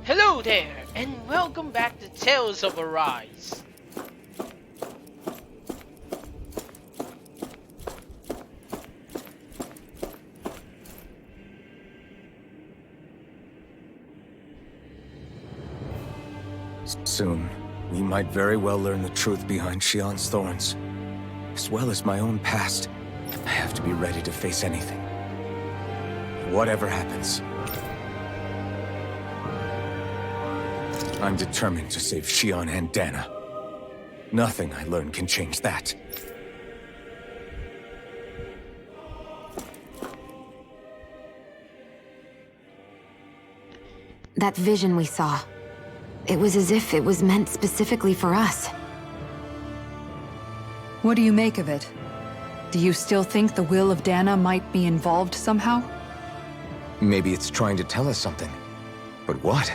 Hello there, and welcome back to Tales of Arise. Soon, we might very well learn the truth behind Shion's thorns, as well as my own past. I have to be ready to face anything. Whatever happens. I'm determined to save Shion and Dana. Nothing I learn can change that. That vision we saw. It was as if it was meant specifically for us. What do you make of it? Do you still think the will of Dana might be involved somehow? Maybe it's trying to tell us something. But what?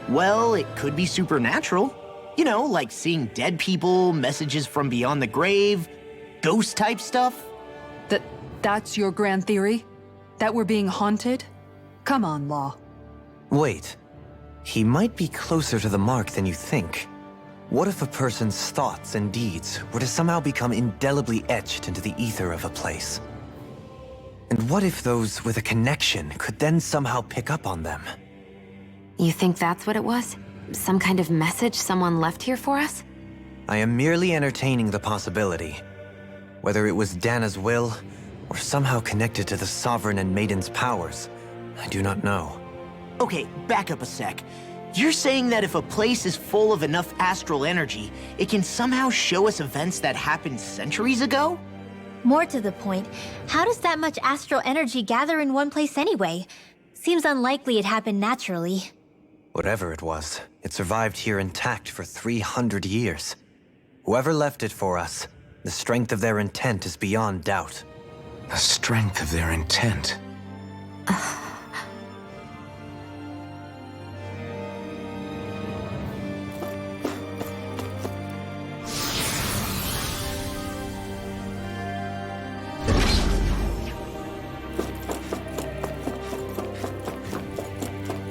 Well, it could be supernatural. You know, like seeing dead people, messages from beyond the grave, ghost-type stuff. That's your grand theory? That we're being haunted? Come on, Law. Wait. He might be closer to the mark than you think. What if a person's thoughts and deeds were to somehow become indelibly etched into the ether of a place? And what if those with a connection could then somehow pick up on them? You think that's what it was? Some kind of message someone left here for us? I am merely entertaining the possibility. Whether it was Dana's will, or somehow connected to the Sovereign and Maiden's powers, I do not know. Okay, back up a sec. You're saying that if a place is full of enough astral energy, it can somehow show us events that happened centuries ago? More to the point, how does that much astral energy gather in one place anyway? Seems unlikely it happened naturally. Whatever it was, it survived here intact for 300 years. Whoever left it for us, the strength of their intent is beyond doubt. The strength of their intent.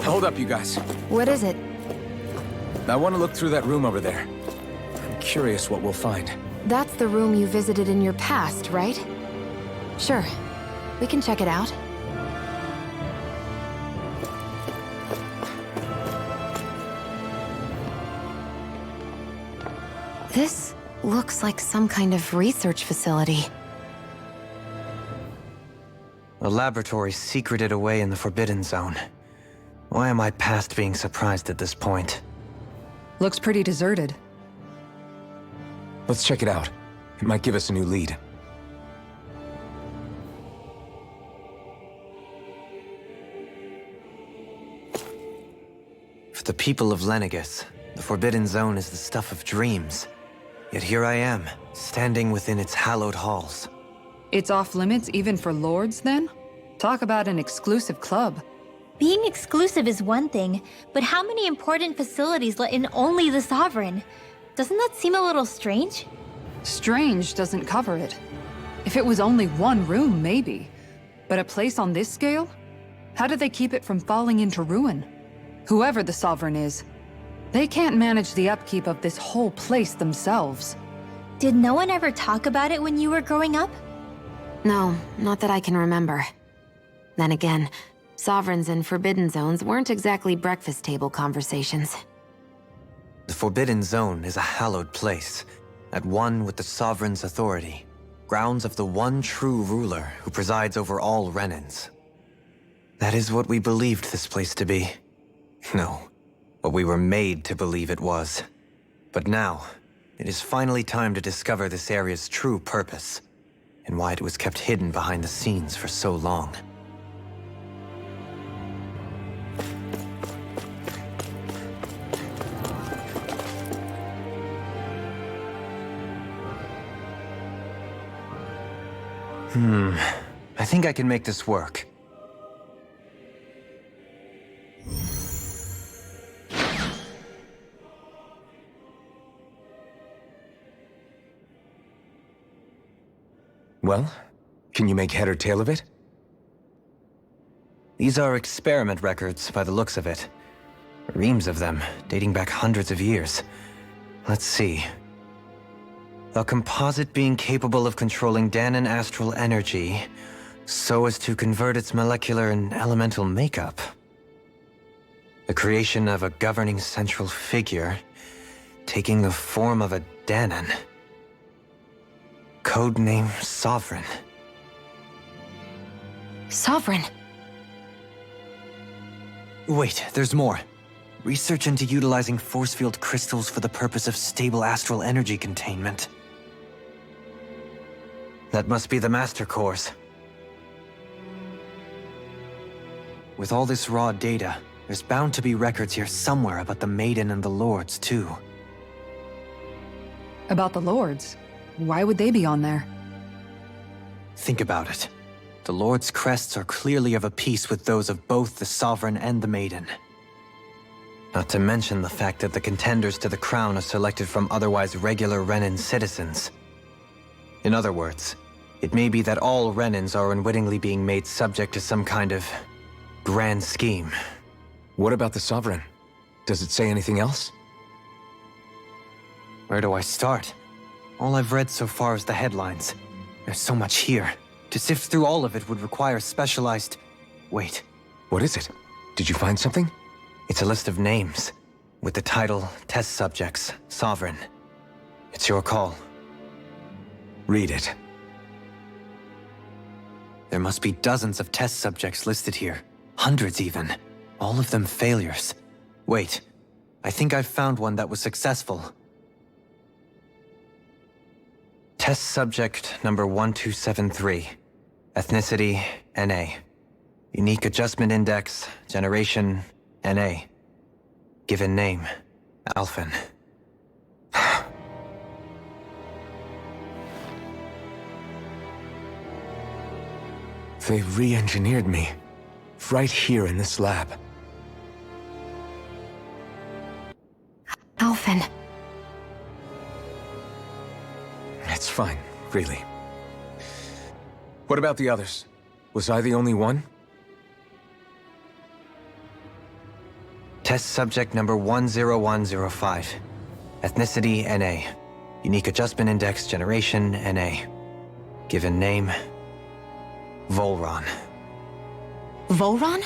Hold up, you guys. What is it? I want to look through that room over there. I'm curious what we'll find. That's the room you visited in your past, right? Sure. We can check it out. This looks like some kind of research facility. A laboratory secreted away in the Forbidden Zone. Why am I past being surprised at this point? Looks pretty deserted. Let's check it out. It might give us a new lead. For the people of Lenegis, the Forbidden Zone is the stuff of dreams. Yet here I am, standing within its hallowed halls. It's off limits even for lords, then? Talk about an exclusive club. Being exclusive is one thing, but how many important facilities let in only the Sovereign? Doesn't that seem a little strange? Strange doesn't cover it. If it was only one room, maybe. But a place on this scale? How do they keep it from falling into ruin? Whoever the Sovereign is, they can't manage the upkeep of this whole place themselves. Did no one ever talk about it when you were growing up? No, not that I can remember. Then again, Sovereigns and Forbidden Zones weren't exactly breakfast table conversations. The Forbidden Zone is a hallowed place, at one with the Sovereign's authority, grounds of the one true ruler who presides over all Renans. That is what we believed this place to be. No, what we were made to believe it was. But now, it is finally time to discover this area's true purpose, and why it was kept hidden behind the scenes for so long. I think I can make this work. Well, can you make head or tail of it? These are experiment records by the looks of it. Reams of them, dating back hundreds of years. Let's see. A composite being capable of controlling Danan astral energy so as to convert its molecular and elemental makeup. The creation of a governing central figure, taking the form of a Danan. Codename Sovereign. Sovereign. Wait, there's more. Research into utilizing force field crystals for the purpose of stable astral energy containment. That must be the Master Course. With all this raw data, there's bound to be records here somewhere about the Maiden and the Lords, too. About the Lords? Why would they be on there? Think about it. The Lord's crests are clearly of a piece with those of both the Sovereign and the Maiden. Not to mention the fact that the contenders to the crown are selected from otherwise regular Renan citizens. In other words, it may be that all Renans are unwittingly being made subject to some kind of grand scheme. What about the Sovereign? Does it say anything else? Where do I start? All I've read so far is the headlines. There's so much here. To sift through all of it would require specialized... Wait. What is it? Did you find something? It's a list of names, with the title, Test Subjects, Sovereign. It's your call. Read it. There must be dozens of test subjects listed here. Hundreds even. All of them failures. Wait, I think I've found one that was successful. Test subject number 1273. Ethnicity, NA. Unique adjustment index, generation, NA. Given name, Alphen. They re-engineered me. Right here in this lab. Alphen. It's fine, really. What about the others? Was I the only one? Test subject number 10105. Ethnicity, NA. Unique adjustment index, generation, NA. Given name, Volron. Volron?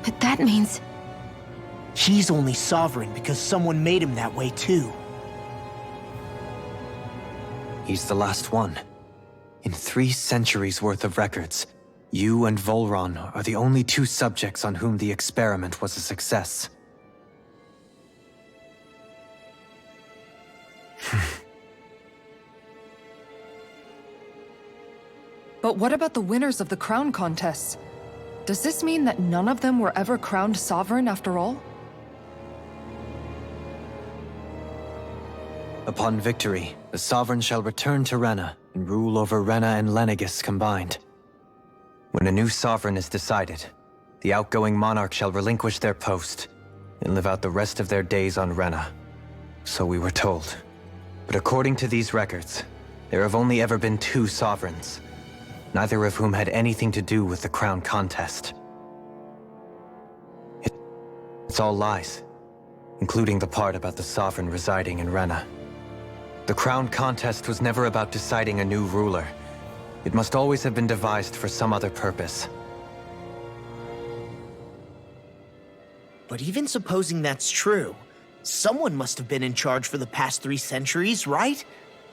But that means... He's only Sovereign because someone made him that way too. He's the last one. In 3 centuries worth of records, you and Volron are the only 2 subjects on whom the experiment was a success. But what about the winners of the crown contests? Does this mean that none of them were ever crowned sovereign after all? Upon victory, the Sovereign shall return to Rena and rule over Rena and Lenegis combined. When a new Sovereign is decided, the outgoing monarch shall relinquish their post and live out the rest of their days on Rena. So we were told. But according to these records, there have only ever been 2 Sovereigns, neither of whom had anything to do with the crown contest. It's all lies, including the part about the Sovereign residing in Rena. The crown contest was never about deciding a new ruler. It must always have been devised for some other purpose. But even supposing that's true, someone must have been in charge for the past 3 centuries, right?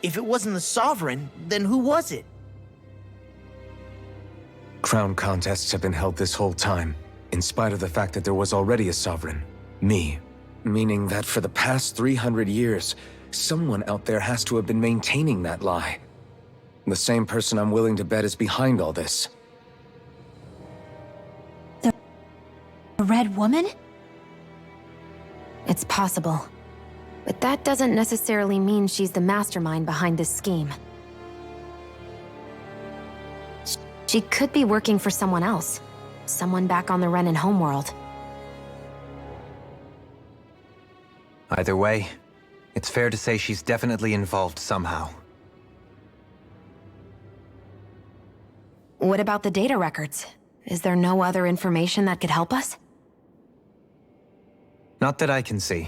If it wasn't the Sovereign, then who was it? Crown contests have been held this whole time, in spite of the fact that there was already a Sovereign. Me. Meaning that for the past 300 years, someone out there has to have been maintaining that lie. The same person I'm willing to bet is behind all this. The Red Woman? It's possible. But that doesn't necessarily mean she's the mastermind behind this scheme. She could be working for someone else. Someone back on the Renan homeworld. Either way, it's fair to say she's definitely involved somehow. What about the data records? Is there no other information that could help us? Not that I can see.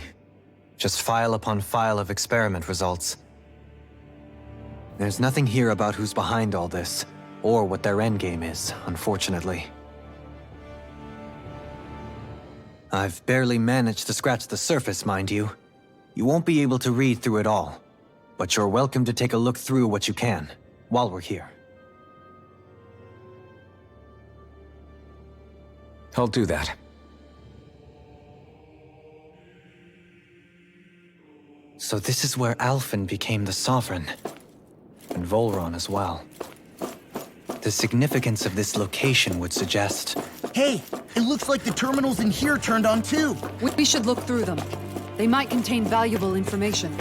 Just file upon file of experiment results. There's nothing here about who's behind all this, or what their endgame is, unfortunately. I've barely managed to scratch the surface, mind you. You won't be able to read through it all, but you're welcome to take a look through what you can, while we're here. I'll do that. So this is where Alphen became the Sovereign. And Volron as well. The significance of this location would suggest... Hey, it looks like the terminals in here turned on too. We should look through them. They might contain valuable information.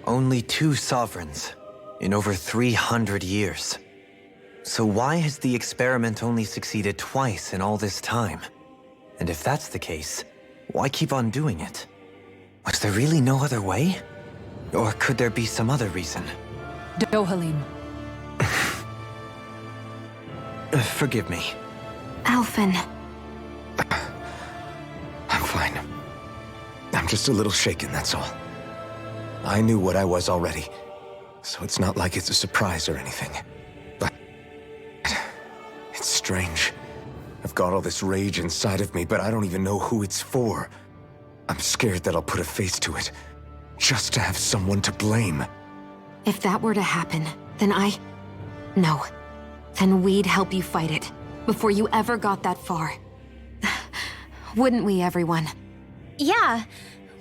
Only 2 sovereigns in over 300 years. So why has the experiment only succeeded twice in all this time? And if that's the case, why keep on doing it? Was there really no other way? Or could there be some other reason? Dohalim. Forgive me. Alphen. I'm fine. I'm just a little shaken, that's all. I knew what I was already, so it's not like it's a surprise or anything. But... it's strange. I've got all this rage inside of me, but I don't even know who it's for. I'm scared that I'll put a face to it, just to have someone to blame. If that were to happen, then No. Then we'd help you fight it, before you ever got that far. Wouldn't we, everyone? Yeah,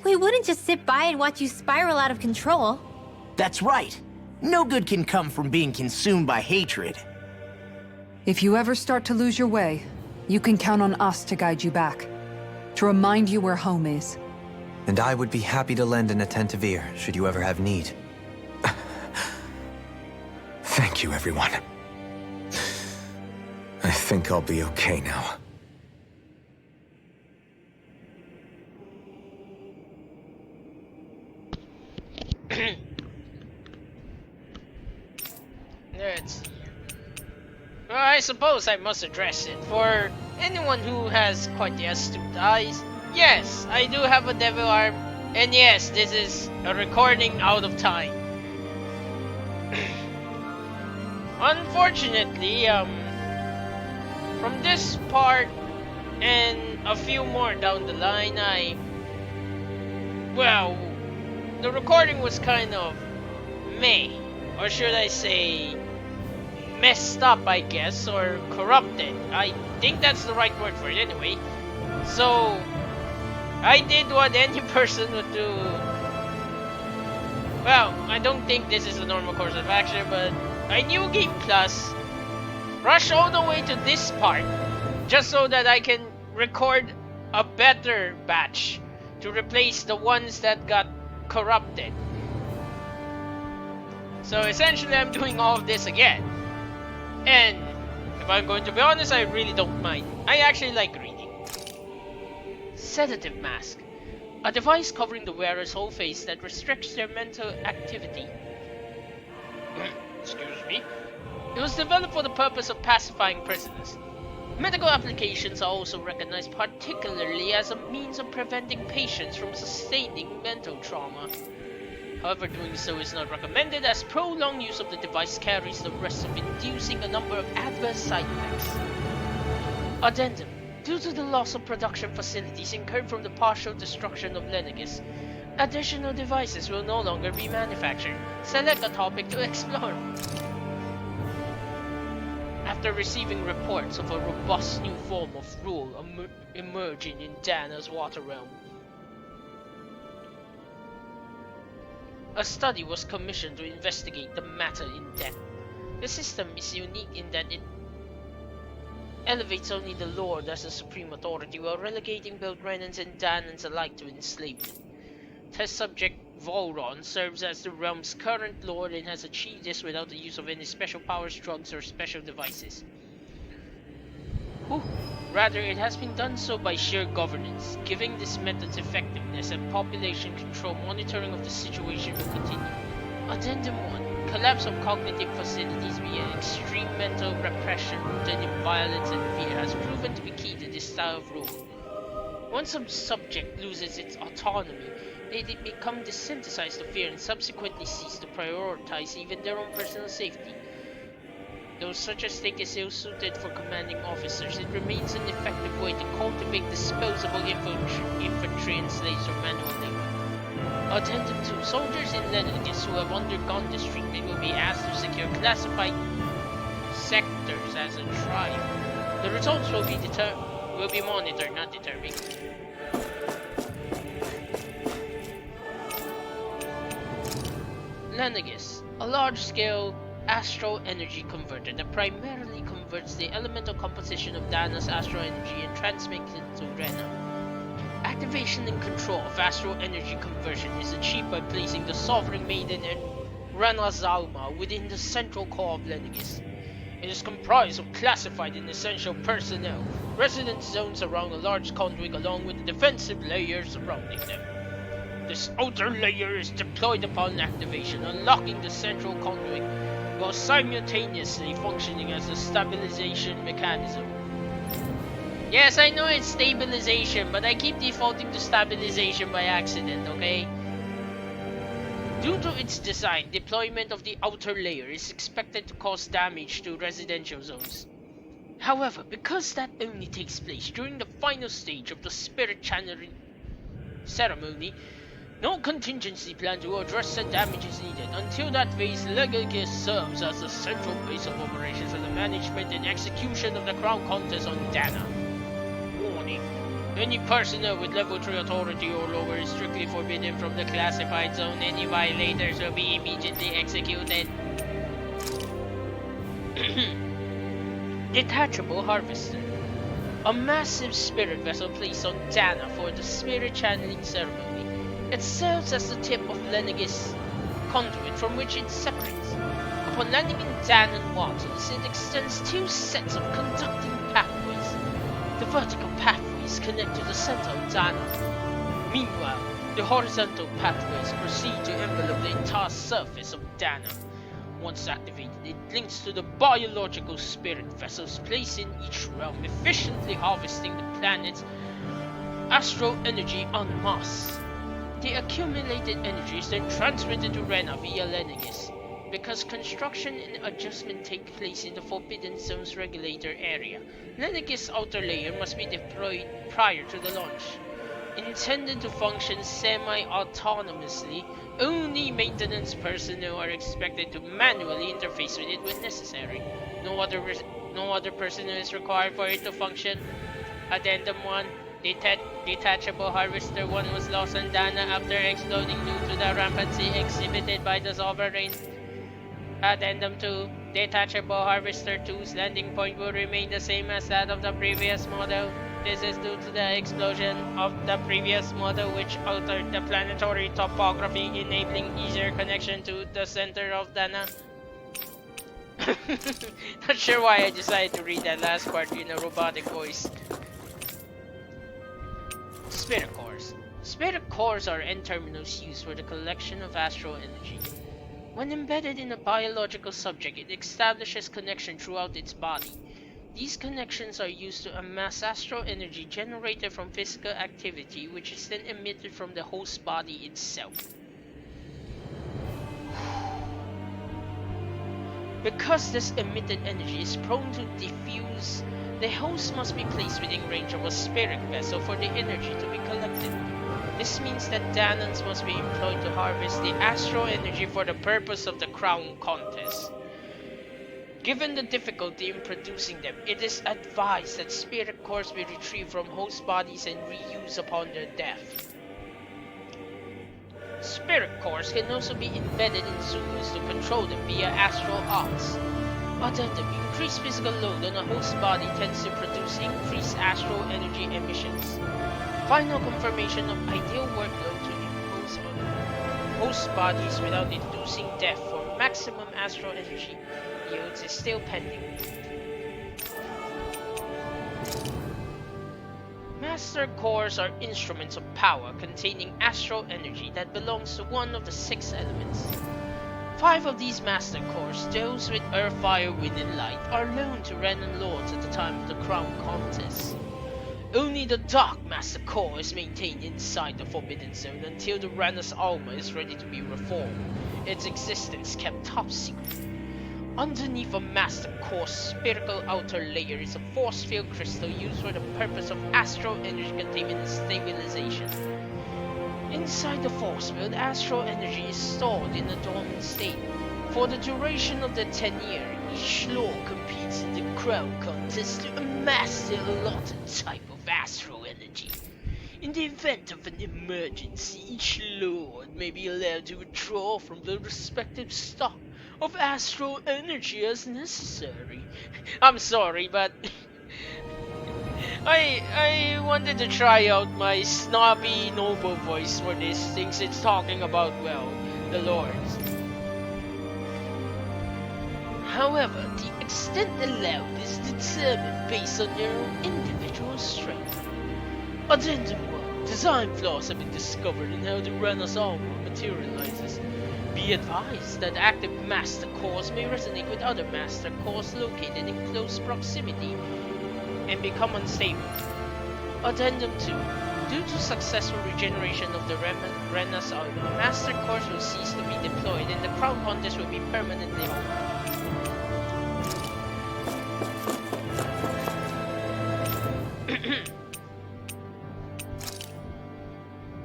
we wouldn't just sit by and watch you spiral out of control. That's right. No good can come from being consumed by hatred. If you ever start to lose your way, you can count on us to guide you back. To remind you where home is. And I would be happy to lend an attentive ear, should you ever have need. Thank you, everyone. I think I'll be okay now. Let's see. Well, I suppose I must address it. For anyone who has quite the astute eyes, yes, I do have a devil arm, and yes, this is a recording out of time. Unfortunately, from this part and a few more down the line, well, the recording was kind of meh, or should I say messed up, I guess, or corrupted. I think that's the right word for it anyway. So I did what any person would do. Well, I don't think this is the normal course of action, but I New Game Plus rush all the way to this part just so that I can record a better batch to replace the ones that got corrupted. So essentially I'm doing all of this again. And if I'm going to be honest, I really don't mind. I actually like reading. Sedative Mask. A device covering the wearer's whole face that restricts their mental activity. Excuse me. It was developed for the purpose of pacifying prisoners. Medical applications are also recognized particularly as a means of preventing patients from sustaining mental trauma. However, doing so is not recommended as prolonged use of the device carries the risk of inducing a number of adverse side effects. Addendum. Due to the loss of production facilities incurred from the partial destruction of Lenegis, additional devices will no longer be manufactured. Select a topic to explore. After receiving reports of a robust new form of rule emerging in Dana's water realm, a study was commissioned to investigate the matter in depth. The system is unique in that it elevates only the Lord as the supreme authority while relegating both Renans and Danans alike to enslavement. Test subject Volron serves as the realm's current lord and has achieved this without the use of any special powers, drugs, or special devices. Rather, it has been done so by sheer governance. Giving this method's effectiveness and population control, monitoring of the situation will continue. Addendum 1. Collapse of cognitive facilities via extreme mental repression rooted in violence and fear has proven to be key to this style of rule. Once a subject loses its autonomy, they become desensitized to fear and subsequently cease to prioritize even their own personal safety. Though such a state is ill-suited for commanding officers, it remains an effective way to cultivate disposable infantry and slaves for manual labor. Addendum 2. Soldiers in Lenegis who have undergone this treatment will be asked to secure classified sectors as a trial. The results will be monitored, not determined. Lenegis, a large-scale astral energy converter that primarily converts the elemental composition of Dana's astral energy and transmits it to Rena. Activation and control of astral energy conversion is achieved by placing the Sovereign Maiden and Rena Zalma within the central core of Lenegis. It is comprised of classified and essential personnel, residence zones around a large conduit along with the defensive layers surrounding them. This outer layer is deployed upon activation, unlocking the central conduit while simultaneously functioning as a stabilization mechanism. Yes, I know it's stabilization, but I keep defaulting to stabilization by accident, okay? Due to its design, deployment of the outer layer is expected to cause damage to residential zones. However, because that only takes place during the final stage of the spirit channeling ceremony, no contingency plan to address the damage is needed. Until that phase, Lenegis serves as the central base of operations for the management and execution of the crown contest on Dana. Warning: any personnel with level 3 authority or lower is strictly forbidden from the classified zone. Any violators will be immediately executed. Detachable Harvester. A massive spirit vessel placed on Dana for the spirit channeling ceremony. It serves as the tip of Lenegis' conduit from which it separates. Upon landing in Danan waters, it extends 2 sets of conducting pathways. The vertical pathways connect to the center of Dana. Meanwhile, the horizontal pathways proceed to envelop the entire surface of Dana. Once activated, it links to the biological spirit vessels placed in each realm, efficiently harvesting the planet's astral energy en masse. The accumulated energy is then transmitted to Rena via Lenegis. Because construction and adjustment take place in the Forbidden Zone's regulator area, Lenegis' outer layer must be deployed prior to the launch. Intended to function semi-autonomously, only maintenance personnel are expected to manually interface with it when necessary. No other personnel is required for it to function. Addendum 1. Detachable Harvester 1 was lost on Dana after exploding due to the rampancy exhibited by the Sovereign. Addendum 2. Detachable Harvester 2's landing point will remain the same as that of the previous model. This is due to the explosion of the previous model, which altered the planetary topography, enabling easier connection to the center of Dana. Not sure why I decided to read that last part in a robotic voice. Spirit cores. Spirit cores are end terminals used for the collection of astral energy. When embedded in a biological subject, it establishes connection throughout its body. These connections are used to amass astral energy generated from physical activity, which is then emitted from the host body itself. Because this emitted energy is prone to diffuse, the host must be placed within range of a spirit vessel for the energy to be collected. This means that Danans must be employed to harvest the astral energy for the purpose of the crown contest. Given the difficulty in producing them, it is advised that spirit cores be retrieved from host bodies and reused upon their death. Spirit cores can also be embedded in Zulus to control them via astral arts. Addendum: increased physical load on a host body tends to produce increased astral energy emissions. Final confirmation of ideal workload to impose on host bodies without inducing death for maximum astral energy yields is still pending. Master cores are instruments of power containing astral energy that belongs to one of the 6 elements. 5 of these Master Cores, those with Earth, Fire, Wind, and Light, are loaned to Renan Lords at the time of the Crown Contest. Only the Dark Master Core is maintained inside the Forbidden Zone until the Rena's armor is ready to be reformed, its existence kept top secret. Underneath a Master Core's spherical outer layer is a force field crystal used for the purpose of astral energy containment and stabilization. Inside the force field, astral energy is stored in a dormant state. For the duration of the tenure, each lord competes in the Crown Contest to amass the allotted type of astral energy. In the event of an emergency, each lord may be allowed to withdraw from the respective stock of astral energy as necessary. I'm sorry, but I wanted to try out my snobby noble voice for this since it's talking about, well, the lords. However, the extent allowed is determined based on their own individual strength. Addendum 1. Design flaws have been discovered in how the Rena's armor materializes. Be advised that active Master Cores may resonate with other Master Cores located in close proximity and become unstable. Addendum 2. Due to successful regeneration of the Rena's armor, Master Cores will cease to be deployed and the Crown Contest will be permanently halted.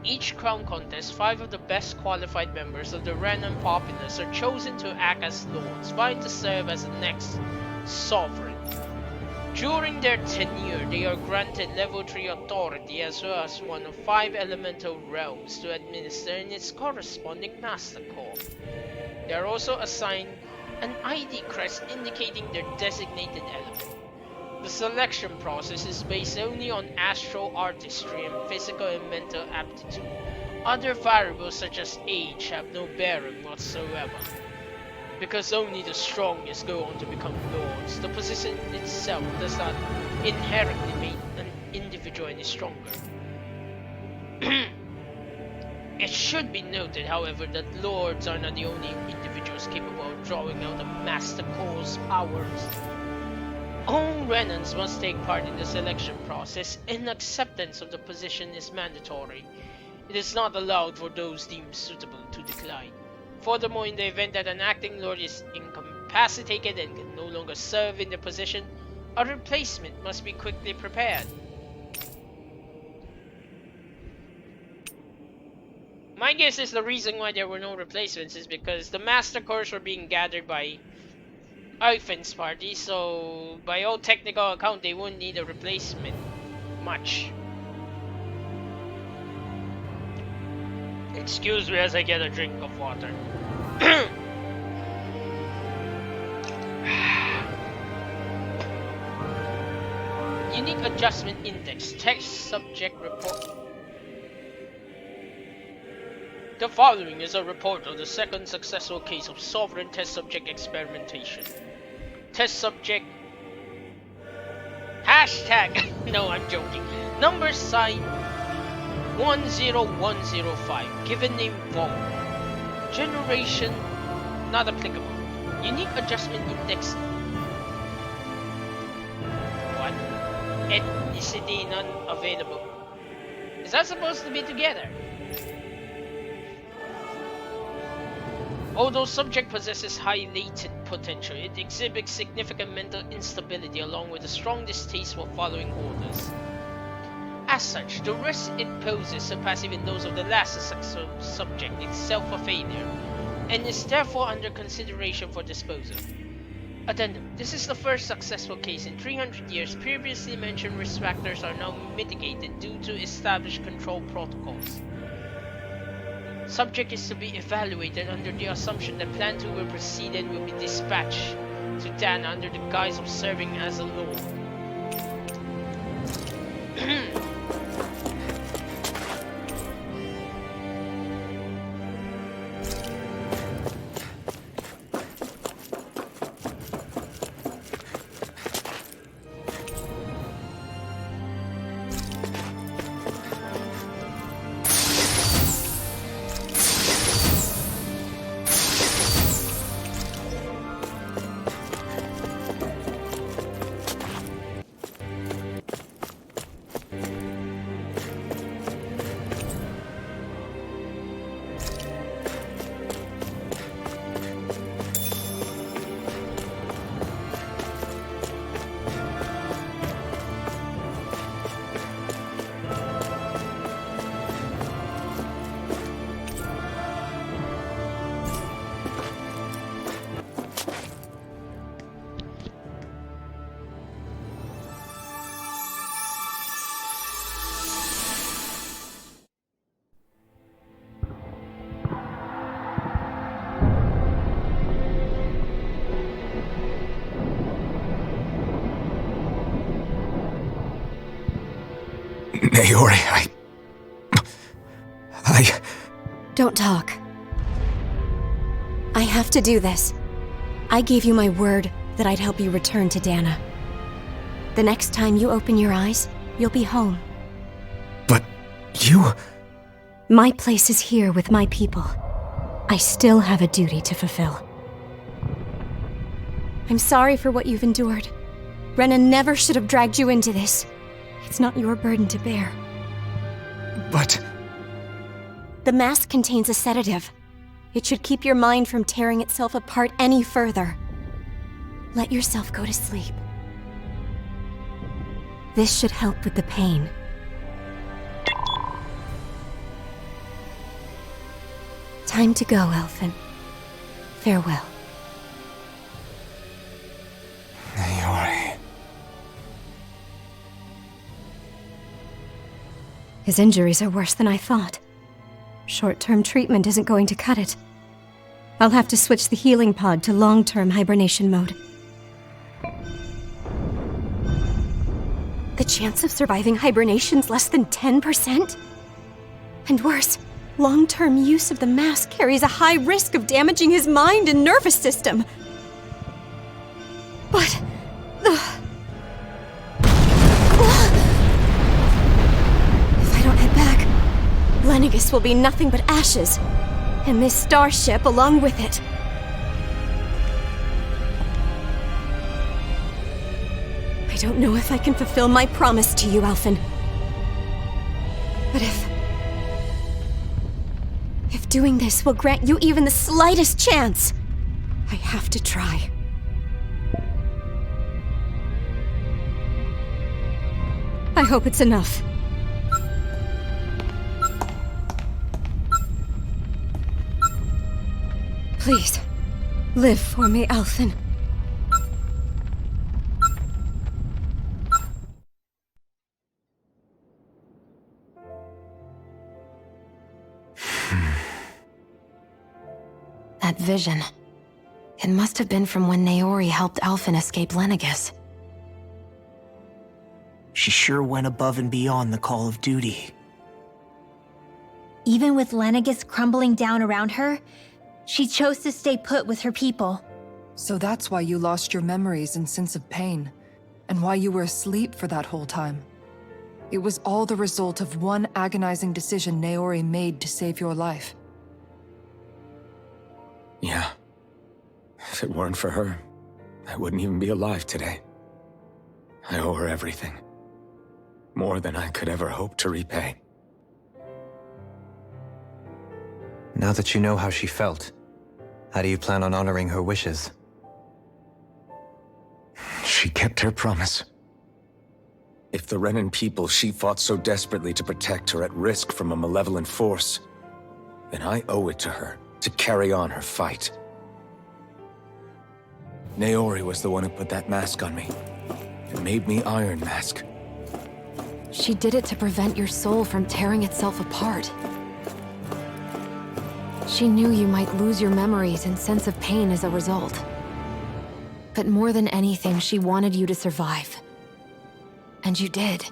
Each Crown Contest, 5 of the best qualified members of the Renan populace are chosen to act as lords, vying to serve as the next sovereign. During their tenure, they are granted level 3 authority as well as one of 5 elemental realms to administer in its corresponding Master Core. They are also assigned an ID crest indicating their designated element. The selection process is based only on astral artistry and physical and mental aptitude. Other variables such as age have no bearing whatsoever. Because only the strongest go on to become lords, the position itself does not inherently make an individual any stronger. It should be noted, however, that lords are not the only individuals capable of drawing out a Master Core's powers. All Renans must take part in the selection process, and acceptance of the position is mandatory. It is not allowed for those deemed suitable to decline. Furthermore, in the event that an acting lord is incapacitated and can no longer serve in the position, a replacement must be quickly prepared. My guess is the reason why there were no replacements is because the Master Cores were being gathered by Eifen's party, so by all technical account they wouldn't need a replacement much. Excuse me as I get a drink of water. Unique Adjustment Index, Test Subject Report. The following is a report of the second successful case of Sovereign Test Subject Experimentation. Test Subject... Hashtag... No, I'm joking. Number sign 10105. Given name Vol. Generation not applicable. Unique Adjustment Index. What? Ethnicity none available. Is that supposed to be together? Although subject possesses high latent potential, it exhibits significant mental instability along with a strong distaste for following orders. As such, the risk it poses surpass even those of the last successful subject itself a failure, and is therefore under consideration for disposal. Addendum. This is the first successful case in 300 years. Previously mentioned risk factors are now mitigated due to established control protocols. Subject is to be evaluated under the assumption that Plan 2 will proceed and will be dispatched to Dan under the guise of serving as a lord. Naori, I... Don't talk. I have to do this. I gave you my word that I'd help you return to Dana. The next time you open your eyes, you'll be home. But you... My place is here with my people. I still have a duty to fulfill. I'm sorry for what you've endured. Renan never should have dragged you into this. It's not your burden to bear. But... The mask contains a sedative. It should keep your mind from tearing itself apart any further. Let yourself go to sleep. This should help with the pain. Time to go, Elfin. Farewell. Naori... His injuries are worse than I thought. Short-term treatment isn't going to cut it. I'll have to switch the healing pod to long-term hibernation mode. The chance of surviving hibernation's less than 10%? And worse, long-term use of the mask carries a high risk of damaging his mind and nervous system. But... If I don't head back, Lenegis will be nothing but ashes, and this starship along with it. I don't know if I can fulfill my promise to you, Alphen. But if doing this will grant you even the slightest chance, I have to try. I hope it's enough. Please, live for me, Alphen. That vision. It must have been from when Naori helped Alphen escape Lenegis. She sure went above and beyond the call of duty. Even with Lenegis crumbling down around her, she chose to stay put with her people. So that's why you lost your memories and sense of pain, and why you were asleep for that whole time. It was all the result of one agonizing decision Naori made to save your life. Yeah. If it weren't for her, I wouldn't even be alive today. I owe her everything. More than I could ever hope to repay. Now that you know how she felt, how do you plan on honoring her wishes? She kept her promise. If the Renan people she fought so desperately to protect are at risk from a malevolent force, then I owe it to her to carry on her fight. Naori was the one who put that mask on me, and made me Iron Mask. She did it to prevent your soul from tearing itself apart. She knew you might lose your memories and sense of pain as a result. But more than anything, she wanted you to survive. And you did.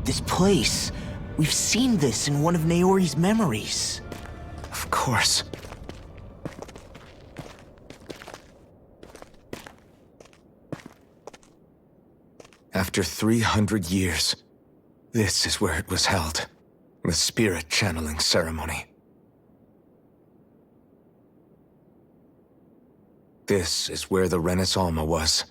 This place. We've seen this in one of Naori's memories. Of course. After 300 years, this is where it was held. The spirit channeling ceremony. This is where the Renis Alma was.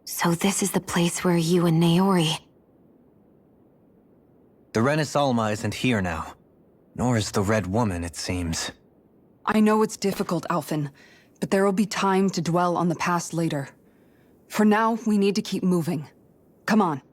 So this is the place where you and Naori... The Renis Alma isn't here now. Nor is the Red Woman, it seems. I know it's difficult, Alphen, but there will be time to dwell on the past later. For now, we need to keep moving. Come on.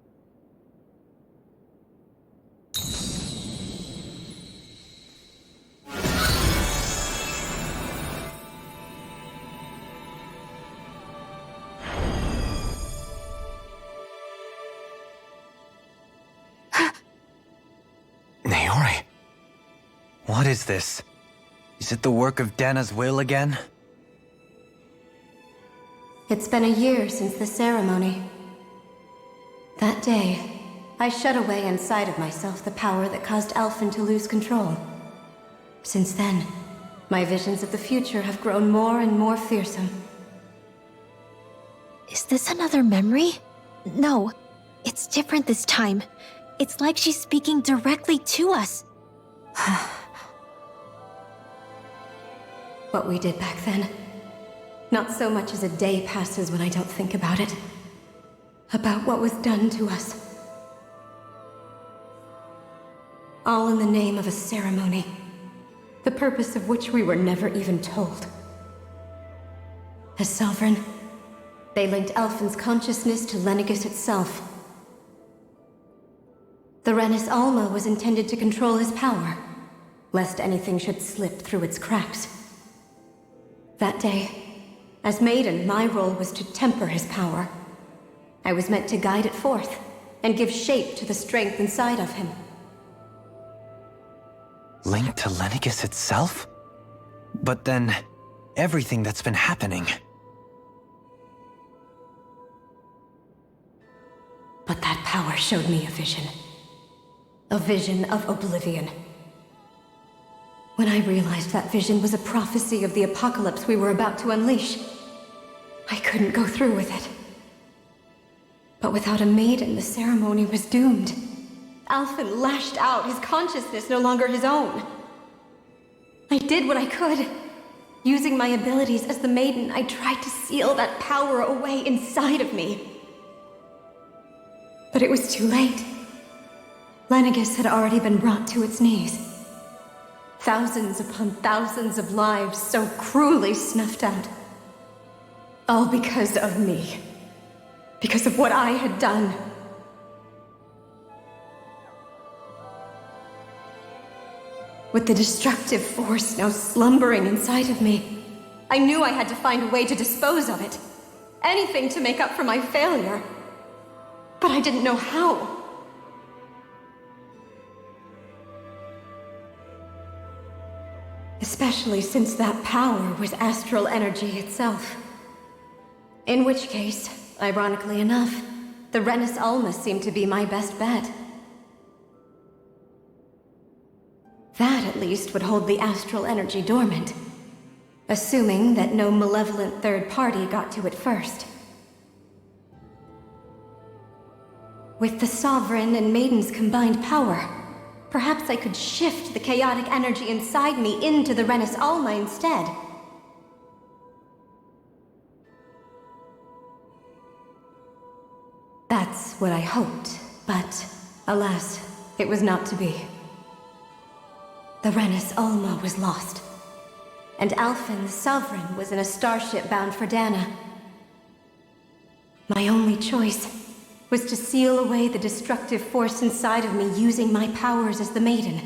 Naori? What is this? Is it the work of Dana's will again? It's been a year since the ceremony. That day, I shut away inside of myself the power that caused Alphen to lose control. Since then, my visions of the future have grown more and more fearsome. Is this another memory? No, it's different this time. It's like she's speaking directly to us. What we did back then. Not so much as a day passes when I don't think about it. About what was done to us. All in the name of a ceremony. The purpose of which we were never even told. As Sovereign, they linked Alphen's consciousness to Lenegis itself. The Renis Alma was intended to control his power, lest anything should slip through its cracks. That day, as Maiden, my role was to temper his power. I was meant to guide it forth, and give shape to the strength inside of him. Linked to Lenegis itself? But then, everything that's been happening... But that power showed me a vision. A vision of oblivion. When I realized that vision was a prophecy of the apocalypse we were about to unleash, I couldn't go through with it. But without a maiden, the ceremony was doomed. Alphen lashed out, his consciousness no longer his own. I did what I could. Using my abilities as the maiden, I tried to seal that power away inside of me. But it was too late. Lenegis had already been brought to its knees. Thousands upon thousands of lives so cruelly snuffed out. All because of me. Because of what I had done. With the destructive force now slumbering inside of me, I knew I had to find a way to dispose of it. Anything to make up for my failure. But I didn't know how. Especially since that power was astral energy itself. In which case, ironically enough, the Renis Alma seemed to be my best bet. That, at least, would hold the astral energy dormant. Assuming that no malevolent third party got to it first. With the Sovereign and Maiden's combined power, perhaps I could shift the chaotic energy inside me into the Renis Alma instead. That's what I hoped, but alas, it was not to be. The Renis Alma was lost, and Alphen the Sovereign was in a starship bound for Dana. My only choice was to seal away the destructive force inside of me using my powers as the Maiden,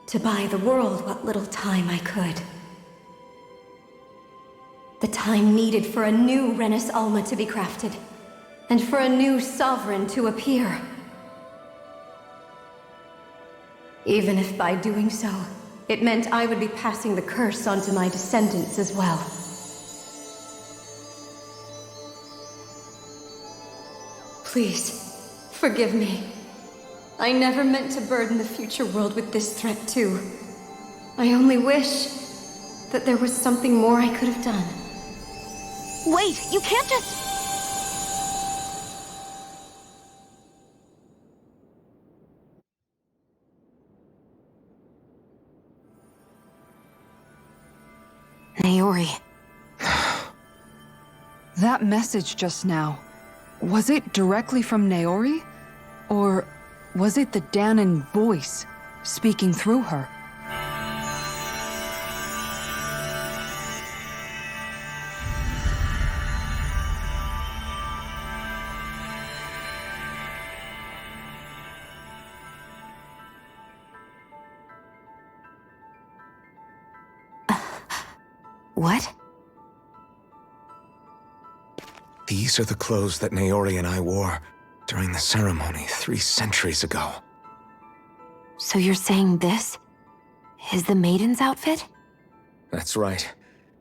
to buy the world what little time I could. The time needed for a new Renis Alma to be crafted, and for a new Sovereign to appear. Even if by doing so, it meant I would be passing the curse on to my descendants as well. Please, forgive me. I never meant to burden the future world with this threat too. I only wish that there was something more I could have done. Wait, you can't just... Naori. That message just now, was it directly from Naori? Or was it the Danon voice speaking through her? What? These are the clothes that Naori and I wore during the ceremony 3 centuries ago. So you're saying this is the maiden's outfit? That's right.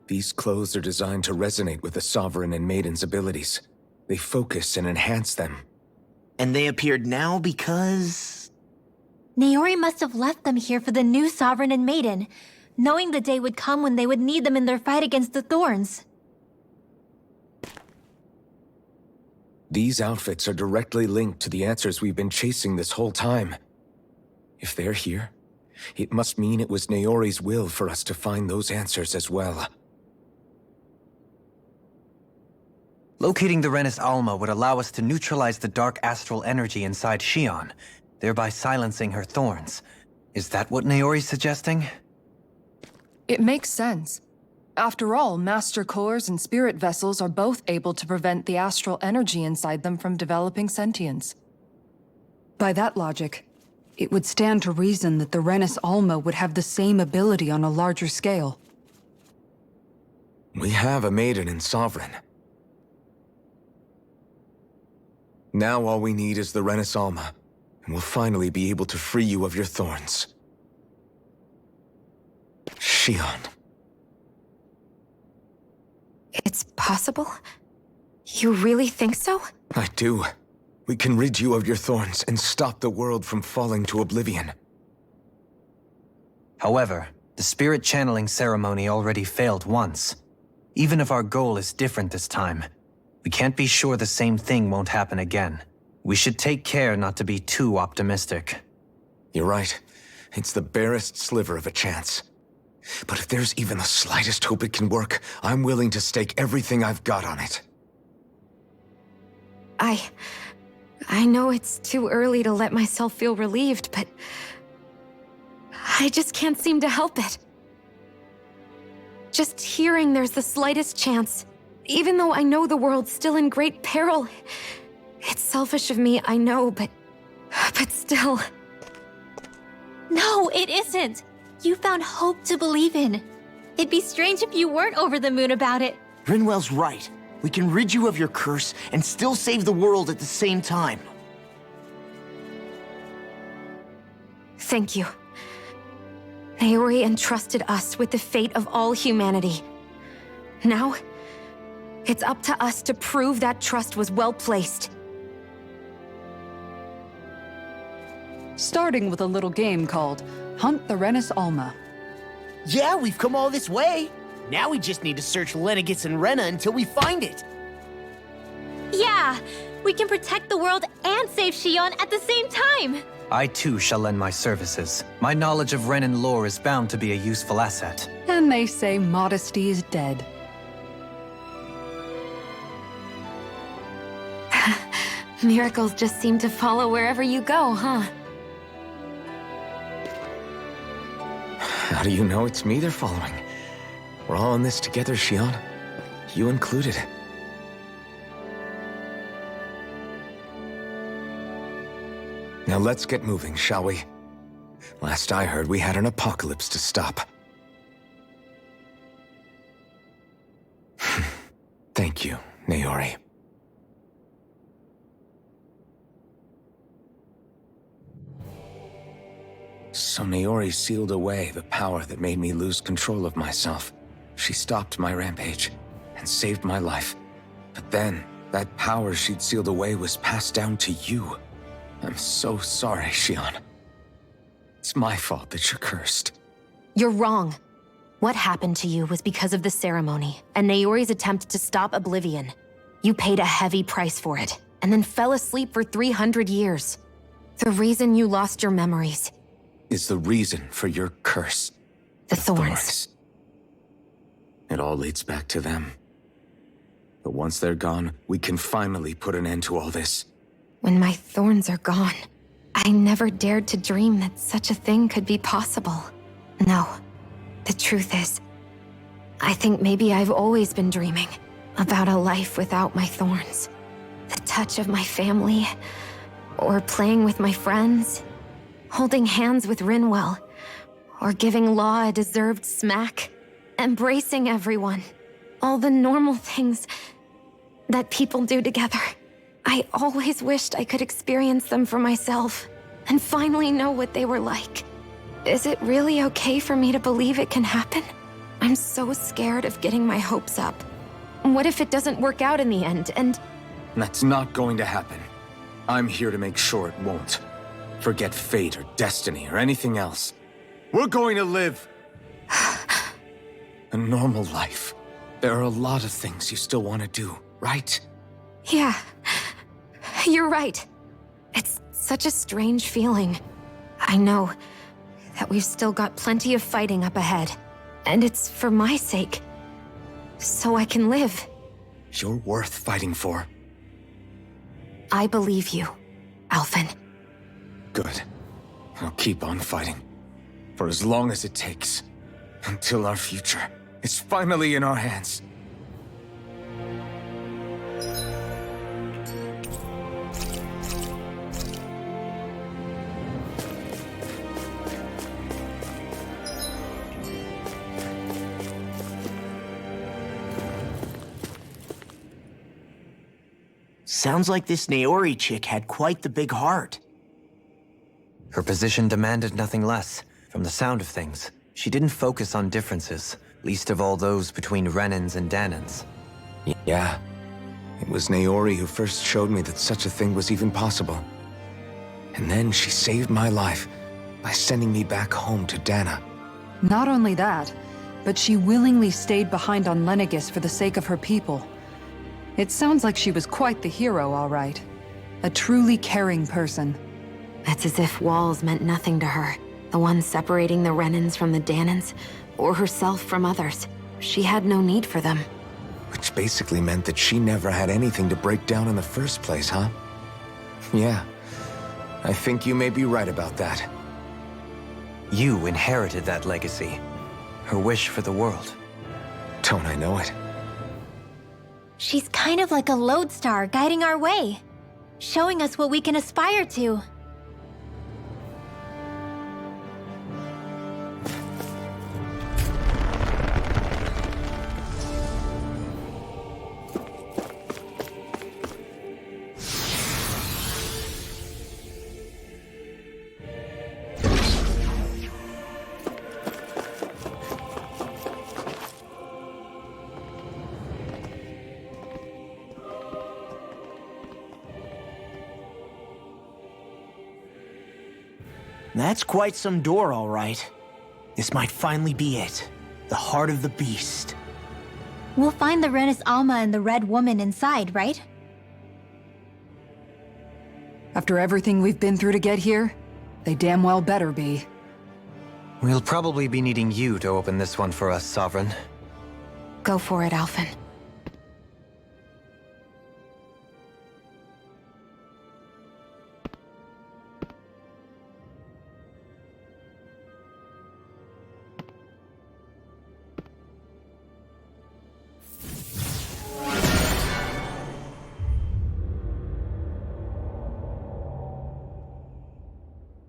These clothes are designed to resonate with the Sovereign and Maiden's abilities. They focus and enhance them. And they appeared now because... Naori must have left them here for the new Sovereign and Maiden, knowing the day would come when they would need them in their fight against the Thorns. These outfits are directly linked to the answers we've been chasing this whole time. If they're here, it must mean it was Naori's will for us to find those answers as well. Locating the Renis Alma would allow us to neutralize the dark astral energy inside Shion, thereby silencing her thorns. Is that what Naori's suggesting? It makes sense. After all, Master Cores and Spirit Vessels are both able to prevent the astral energy inside them from developing sentience. By that logic, it would stand to reason that the Renis Alma would have the same ability on a larger scale. We have a Maiden and Sovereign. Now all we need is the Renis Alma, and we'll finally be able to free you of your thorns. Shion. It's possible? You really think so? I do. We can rid you of your thorns and stop the world from falling to oblivion. However, the spirit channeling ceremony already failed once. Even if our goal is different this time, we can't be sure the same thing won't happen again. We should take care not to be too optimistic. You're right. It's the barest sliver of a chance. But if there's even the slightest hope it can work, I'm willing to stake everything I've got on it. I know it's too early to let myself feel relieved, but I just can't seem to help it. Just hearing there's the slightest chance, even though I know the world's still in great peril. It's selfish of me, I know, but still. No, it isn't. You found hope to believe in. It'd be strange if you weren't over the moon about it. Rinwell's right. We can rid you of your curse and still save the world at the same time. Thank you. Naori entrusted us with the fate of all humanity. Now, it's up to us to prove that trust was well placed. Starting with a little game called Hunt the Renis Alma. Yeah, we've come all this way. Now we just need to search Lenegis and Rena until we find it. Yeah, we can protect the world and save Shion at the same time. I too shall lend my services. My knowledge of Renan lore is bound to be a useful asset. And they say modesty is dead. Miracles just seem to follow wherever you go, huh? How do you know it's me they're following? We're all in this together, Shion. You included. Now let's get moving, shall we? Last I heard, we had an apocalypse to stop. Thank you, Naori. So Naori sealed away the power that made me lose control of myself. She stopped my rampage and saved my life. But then, that power she'd sealed away was passed down to you. I'm so sorry, Shion. It's my fault that you're cursed. You're wrong. What happened to you was because of the ceremony and Naori's attempt to stop oblivion. You paid a heavy price for it, and then fell asleep for 300 years. The reason you lost your memories Is the reason for your curse. The thorns. It all leads back to them. But once they're gone, we can finally put an end to all this. When my thorns are gone, I never dared to dream that such a thing could be possible. No, the truth is, I think maybe I've always been dreaming about a life without my thorns. The touch of my family, or playing with my friends, holding hands with Rinwell, or giving Law a deserved smack, embracing everyone. All the normal things that people do together. I always wished I could experience them for myself and finally know what they were like. Is it really okay for me to believe it can happen? I'm so scared of getting my hopes up. What if it doesn't work out in the end, and... That's not going to happen. I'm here to make sure it won't. Forget fate or destiny or anything else. We're going to live a normal life. There are a lot of things you still want to do, right? Yeah, you're right. It's such a strange feeling. I know that we've still got plenty of fighting up ahead. And it's for my sake. So I can live. You're worth fighting for. I believe you, Alphen. Good. I'll keep on fighting. For as long as it takes. Until our future is finally in our hands. Sounds like this Naori chick had quite the big heart. Her position demanded nothing less. From the sound of things, she didn't focus on differences, least of all those between Renans and Danans. Yeah. It was Naori who first showed me that such a thing was even possible. And then she saved my life by sending me back home to Dana. Not only that, but she willingly stayed behind on Lenegis for the sake of her people. It sounds like she was quite the hero, all right. A truly caring person. It's as if walls meant nothing to her. The ones separating the Renans from the Danans, or herself from others. She had no need for them. Which basically meant that she never had anything to break down in the first place, huh? Yeah. I think you may be right about that. You inherited that legacy. Her wish for the world. Don't I know it? She's kind of like a lodestar guiding our way, showing us what we can aspire to. That's quite some door, all right. This might finally be it. The heart of the beast. We'll find the Renis Alma and the Red Woman inside, right? After everything we've been through to get here, they damn well better be. We'll probably be needing you to open this one for us, Sovereign. Go for it, Alphen.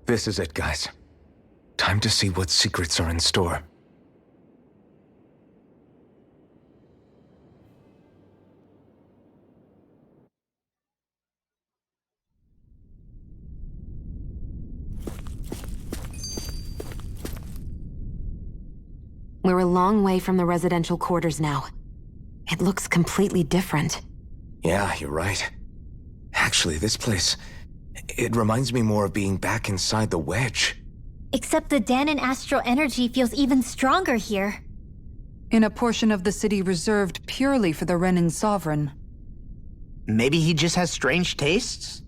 This is it, guys. Time to see what secrets are in store. We're a long way from the residential quarters now. It looks completely different. Yeah, you're right. Actually, this place... it reminds me more of being back inside the Wedge. Except the Danan astral energy feels even stronger here. In a portion of the city reserved purely for the Renan Sovereign. Maybe he just has strange tastes?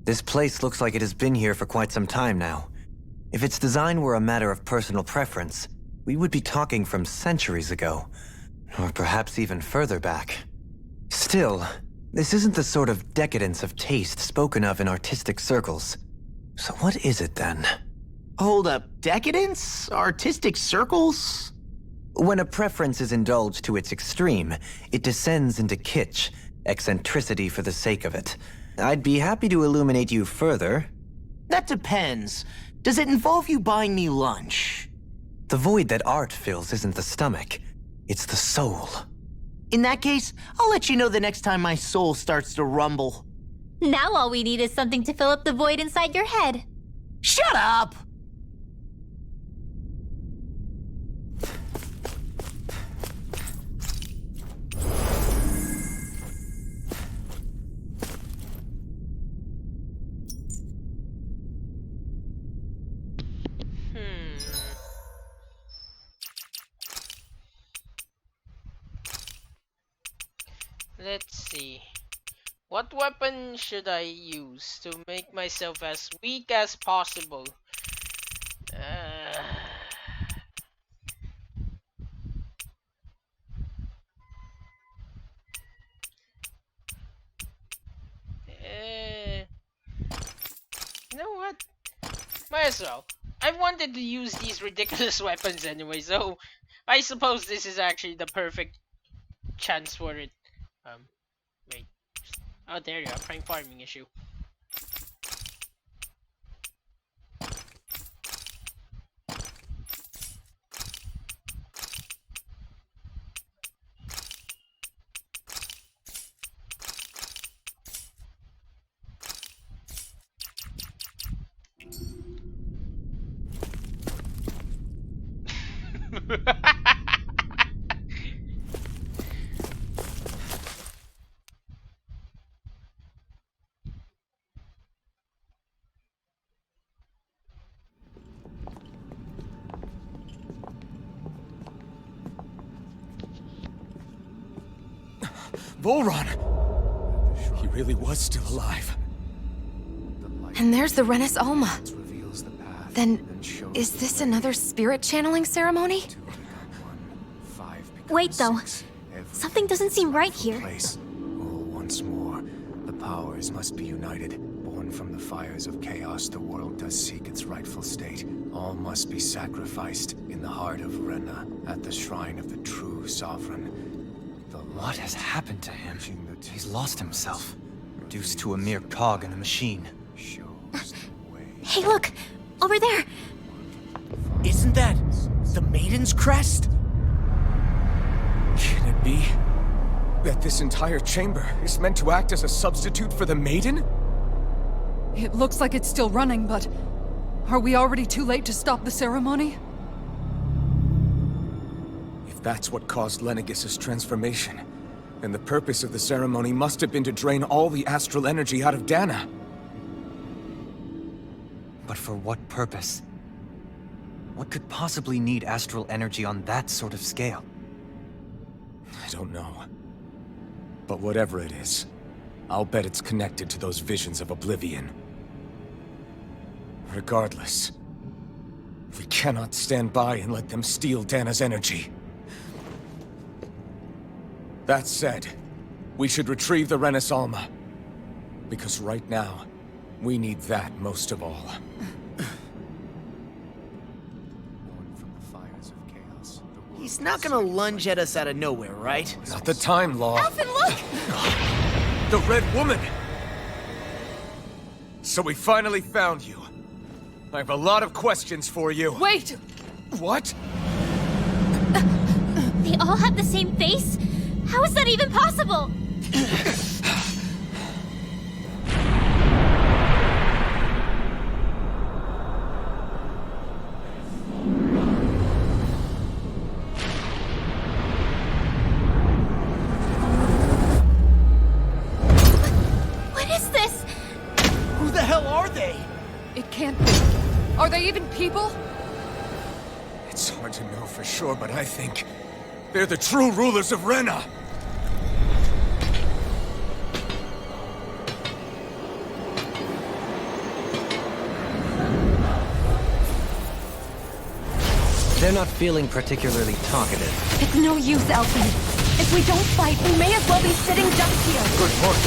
This place looks like it has been here for quite some time now. If its design were a matter of personal preference, we would be talking from centuries ago, or perhaps even further back. Still, this isn't the sort of decadence of taste spoken of in artistic circles. So what is it then? Hold up, decadence? Artistic circles? When a preference is indulged to its extreme, it descends into kitsch, eccentricity for the sake of it. I'd be happy to illuminate you further. That depends. Does it involve you buying me lunch? The void that art fills isn't the stomach, it's the soul. In that case, I'll let you know the next time my soul starts to rumble. Now all we need is something to fill up the void inside your head. Shut up! Let's see. What weapon should I use to make myself as weak as possible? You know what? Might as well. I wanted to use these ridiculous weapons anyway, so I suppose this is actually the perfect chance for it. Wait. Oh, there you go. Prime farming issue. Volron! He really was still alive. And there's the Renis Alma. Then, is this another spirit channeling ceremony? Wait, though. Something doesn't seem right here. All once more, the powers must be united. Born from the fires of chaos, the world does seek its rightful state. All must be sacrificed in the heart of Rena, at the shrine of the true sovereign. What has happened to him? He's lost himself, reduced to a mere cog in a machine. Hey, look! Over there! Isn't that the Maiden's crest? Can it be that this entire chamber is meant to act as a substitute for the Maiden? It looks like it's still running, but are we already too late to stop the ceremony? If that's what caused Lenegis' transformation, then the purpose of the ceremony must have been to drain all the astral energy out of Dana. But for what purpose? What could possibly need astral energy on that sort of scale? I don't know. But whatever it is, I'll bet it's connected to those visions of oblivion. Regardless, we cannot stand by and let them steal Dana's energy. That said, we should retrieve the Renis Alma. Because right now, we need that most of all. He's not gonna lunge at us out of nowhere, right? Not the time, Law. Alphen, look! The Red Woman! So we finally found you. I have a lot of questions for you. Wait! What? They all have the same face? How is that even possible? What is this? Who the hell are they? It can't be. Are they even people? It's hard to know for sure, but I think they're the true rulers of Rena. They're not feeling particularly talkative. It's no use, Elfin. If we don't fight, we may as well be sitting ducks here. Good point.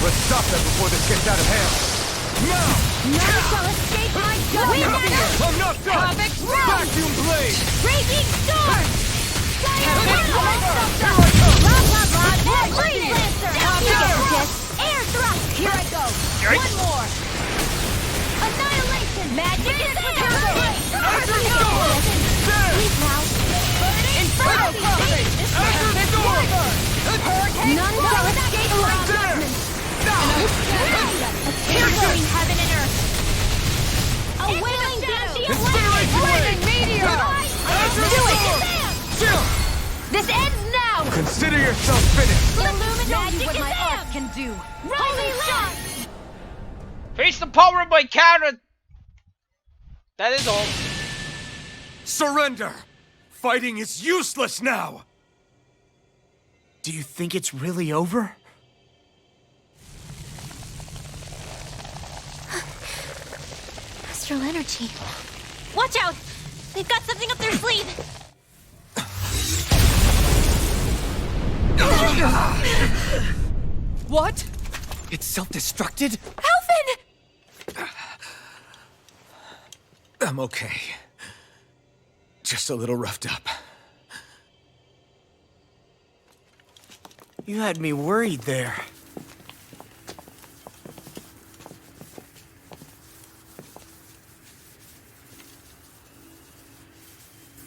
Let's stop them before this gets out of hand. Now! None shall escape my judgment! I'm not done! Havoc's round! Vacuum blade! Raging storm! Havoc's Blah, blah, blah! Blade Lancer! Air thrust! Here I go! One more! Annihilation! Magic is there! Please now! Inferno Coffee! None shall escape my judgment! A tear-blowing heaven and earth! A wailing Incineration meteor! Do it! This ends now! Consider yourself finished! Illuminate what my art can do! Holy shot! Face the power of my cannon! That is all. Surrender! Fighting is useless now! Do you think it's really over? Astral energy. Watch out! They've got something up their sleeve! What? It's self-destructed? Elfin! I'm okay. Just a little roughed up. You had me worried there.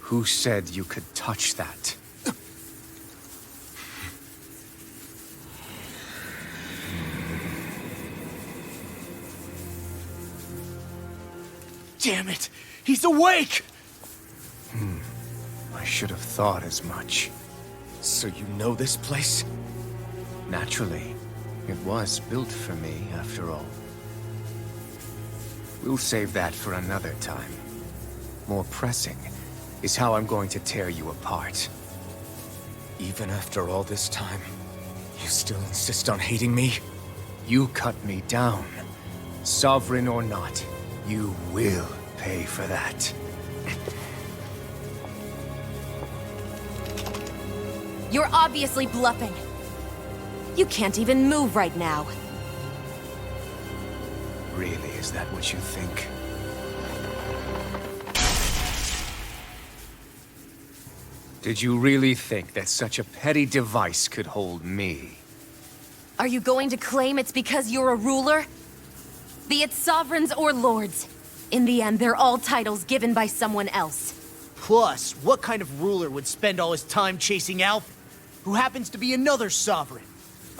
Who said you could touch that? Damn it! He's awake! I should have thought as much. So you know this place? Naturally. It was built for me, after all. We'll save that for another time. More pressing is how I'm going to tear you apart. Even after all this time, you still insist on hating me? You cut me down. Sovereign or not, you will pay for that. You're obviously bluffing. You can't even move right now. Really, is that what you think? Did you really think that such a petty device could hold me? Are you going to claim it's because you're a ruler? Be it sovereigns or lords. In the end, they're all titles given by someone else. Plus, what kind of ruler would spend all his time chasing Alpha, who happens to be another sovereign?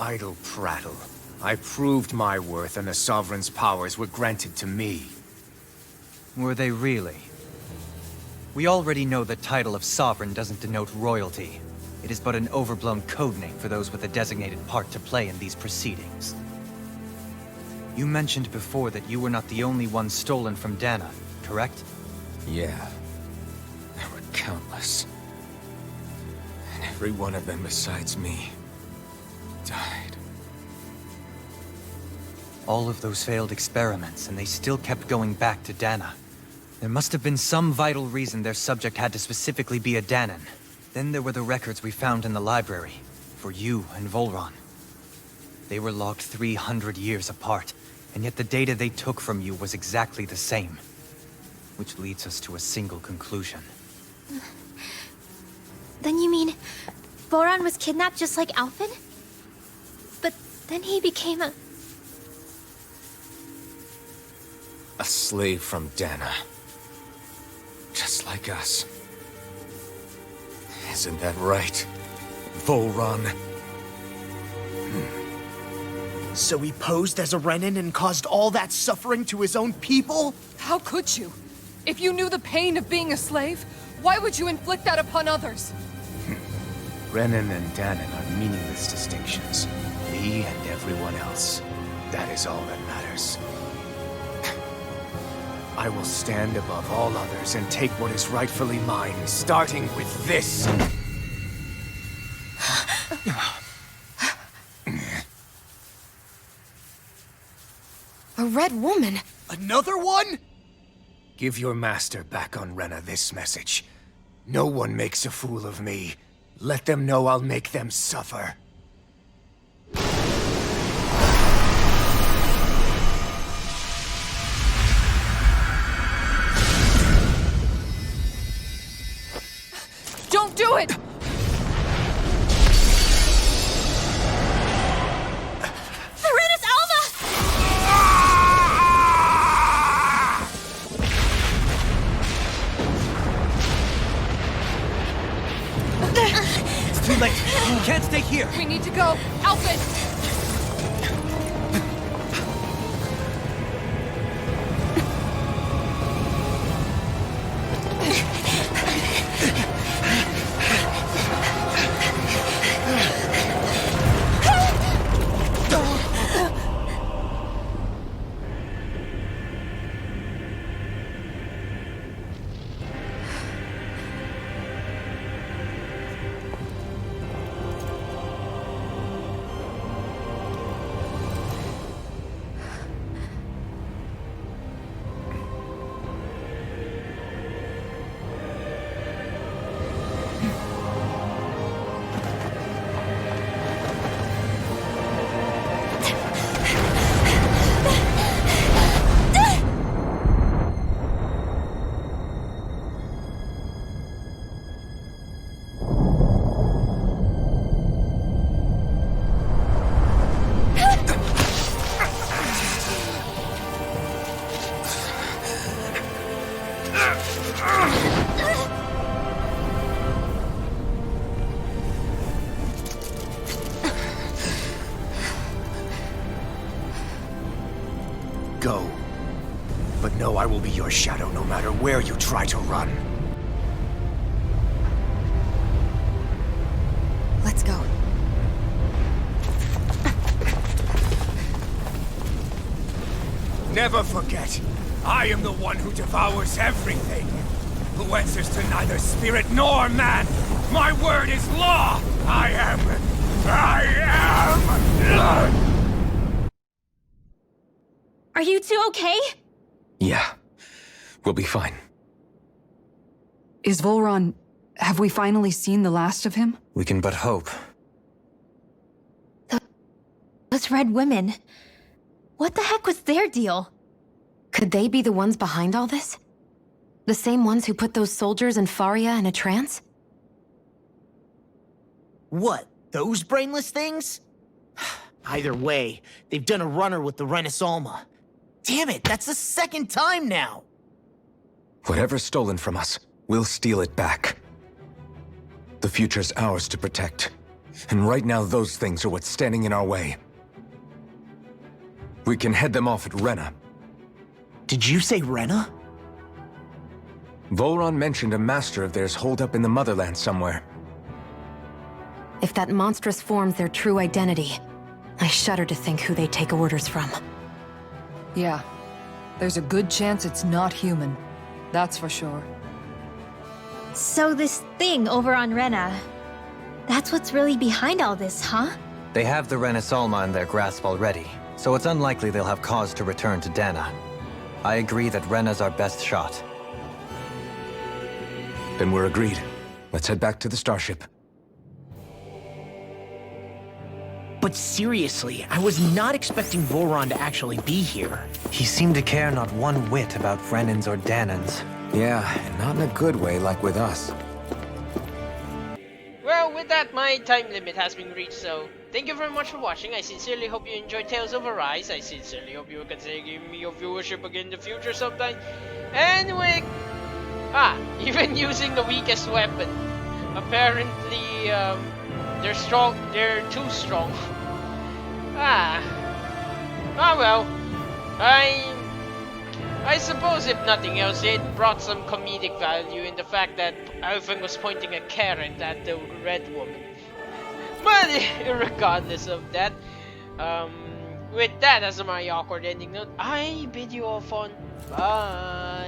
Idle prattle. I proved my worth and the Sovereign's powers were granted to me. Were they really? We already know the title of Sovereign doesn't denote royalty. It is but an overblown codename for those with a designated part to play in these proceedings. You mentioned before that you were not the only one stolen from Dana, correct? Yeah. There were countless. And every one of them besides me died. All of those failed experiments, and they still kept going back to Dana. There must have been some vital reason their subject had to specifically be a Danan. Then there were the records we found in the library, for you and Volron. They were logged 300 years apart, and yet the data they took from you was exactly the same. Which leads us to a single conclusion. Then you mean Voron was kidnapped just like Alphen? But then he became a... A slave from Dana. Just like us. Isn't that right, Volron? So he posed as a Renin and caused all that suffering to his own people? How could you? If you knew the pain of being a slave, why would you inflict that upon others? Renin and Danan are meaningless distinctions. Me and everyone else. That is all that matters. I will stand above all others and take what is rightfully mine, starting with this. A red woman? Another one? Give your master back on Rena this message. No one makes a fool of me. Let them know I'll make them suffer. Don't do it! Serenus Alva! It's too late. You can't stay here. We need to go. Alfred! Go. But know I will be your shadow no matter where you try to run. Let's go. Never forget, I am the one who devours everything. Who answers to neither spirit nor man. My word is law. I am. Are you two okay? Yeah. We'll be fine. Is Volron... Have we finally seen the last of him? We can but hope. Those red women. What the heck was their deal? Could they be the ones behind all this? The same ones who put those soldiers in Faria in a trance? What, those brainless things? Either way, they've done a runner with the Renaissalma. Damn it, that's the second time now! Whatever's stolen from us, we'll steal it back. The future's ours to protect. And right now those things are what's standing in our way. We can head them off at Rena. Did you say Rena? Volron mentioned a master of theirs holed up in the motherland somewhere. If that monstrous form's their true identity, I shudder to think who they take orders from. Yeah. There's a good chance it's not human. That's for sure. So this thing over on Rena, that's what's really behind all this, huh? They have the Renaissalma in their grasp already, so it's unlikely they'll have cause to return to Dana. I agree that Rena's our best shot. Then we're agreed. Let's head back to the starship. But seriously, I was not expecting Voron to actually be here. He seemed to care not one whit about Renans or Danans. Yeah, and not in a good way like with us. Well, with that, my time limit has been reached, so thank you very much for watching. I sincerely hope you enjoyed Tales of Arise. I sincerely hope you will consider giving me your viewership again in the future sometime. Anyway, even using the weakest weapon. Apparently, they're strong. They're too strong. Well. I suppose if nothing else, it brought some comedic value in the fact that Alvin was pointing a carrot at the red woman. But regardless of that, with that as my awkward ending note, I bid you all fun. Bye.